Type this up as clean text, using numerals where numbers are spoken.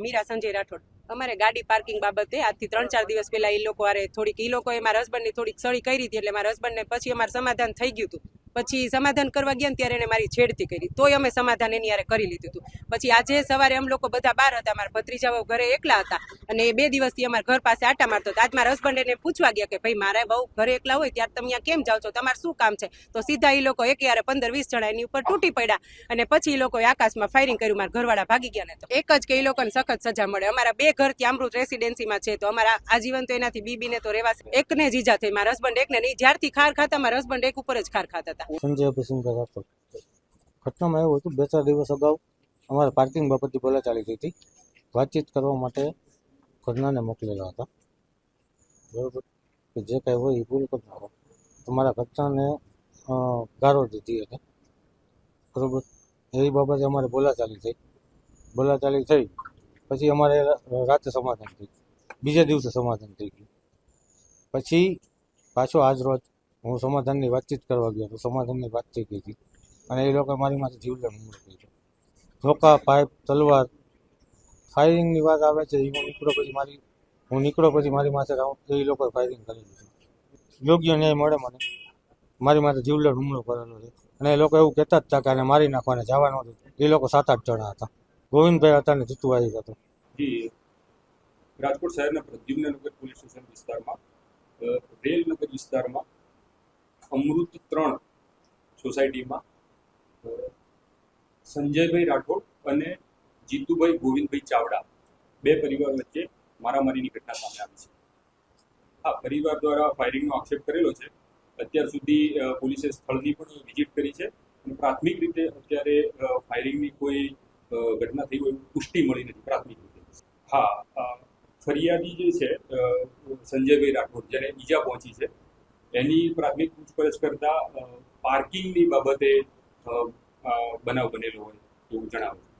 મીરા સંજય રાઠોડ. અમારે ગાડી પાર્કિંગ બાબતે આજથી 3-4 દિવસ પહેલા એ લોકો આરે થોડીક એ લોકોએ મારા હસબન્ડની થોડીક સળી કરી હતી, એટલે મારા હસબન્ડને પછી અમારું સમાધાન થઈ ગયું હતું. પછી સમાધાન કરવા ગયા ત્યારે એને મારી છેડતી કરી, તોય અમે સમાધાન એની યારે કરી લીધું હતું. પછી આજે સવારે અમે લોકો બધા બહાર હતા, મારા ભત્રીજાઓ ઘરે એકલા હતા અને એ 2 દિવસથી અમારા ઘર પાસે આટા મારતો હતો. આજ મારા હસબન્ડ એને પૂછવા ગયા કે ભાઈ મારા બહુ ઘરે એકલા હોય ત્યારે તમે અહીંયા કેમ જાઓ છો, તમારે શું કામ છે? તો સીધા એ લોકો એક યારે 15-20 જણા એની ઉપર તૂટી પડ્યા અને પછી એ લોકોએ આકાશમાં ફાયરિંગ કર્યું. મારા ઘરવાળા ભાગી ગયા ને તો એક જ કે એ લોકોને સખત સજા મળે. અમારા 2 ઘરથી અમૃત રેસિડેન્સીમાં છે, તો અમારા આજીવન તો એનાથી બીબીને તો રહેવાશે. એકને જ ઈજા થઈ, મારા હસબન્ડ એકને નહીં. જ્યારથી ખાર ખાતા મારા હસબન્ડ એક ઉપર જ ખાર ખાતા હતા. સંજય ભીસુંગા રાઠોડ. ઘટનામાં એવું હતું, 2-4 દિવસ અગાઉ અમારે પાર્કિંગ બાબતે બોલાચાલી થઈ હતી. વાતચીત કરવા માટે ઘરનાને મોકલેલા હતા, બરાબર, કે જે કાંઈ હોય એ પૂરું કરી નાખો. તમારા ઘરનાને ગારો દીધી હતી, બરાબર. એ બાબતે અમારે બોલાચાલી થઈ પછી અમારે રાતે સમાધાન થઈ, બીજા દિવસે સમાધાન થઈ ગયું. પછી પાછો આજ રોજ હું સમાધાનની વાતચીત કરવા ગયો તો સમાધાનની વાત થઈ ગઈ હતી અને એ લોકો મારી માથે જીવલેણ હુમલો કર્યો. ધોકા, પાઇપ, તલવાર, ફાયરિંગની વાત આવે છે. હું નીકળ્યો પછી મારી માથે એ લોકોએ ફાયરિંગ કરેલું છે. યોગ્ય ન્યાય મળે મને. મારી માથે જીવલેણ હુમલો કરેલો છે અને એ લોકો એવું કહેતા જ હતા કે આને મારી નાખવાને જવાનો હતો. એ લોકો 7-8 જણા હતા. ગોવિંદભાઈ હતા ને જીતુભાઈ હતો. રાજકોટ શહેરના પ્રદ્યુમ્નનગર પોલીસ સ્ટેશન વિસ્તારમાં રેલનગર વિસ્તારમાં અમૃત 3 સોસાયટીમાં સંજયભાઈ રાઠોડ અને જીતુભાઈ ગોવિંદભાઈ ચાવડા 2 પરિવાર વચ્ચે મારામારીની ઘટના સામે આવી છે. આ પરિવાર દ્વારા ફાયરિંગનો આક્ષેપ કરેલો છે. અત્યાર સુધી પોલીસે સ્થળની પણ વિઝિટ કરી છે અને પ્રાથમિક રીતે અત્યારે ફાયરિંગની કોઈ ઘટના થઈ હોય પુષ્ટિ મળી નથી પ્રાથમિક રીતે. હા, ફરિયાદી જે છે સંજયભાઈ રાઠોડ, જેને ઈજા પહોંચી છે, એની પ્રાથમિક પૂછપરછ કરતા પાર્કિંગની બાબતે બનાવ બનેલો હોય એવું જણાવ્યું.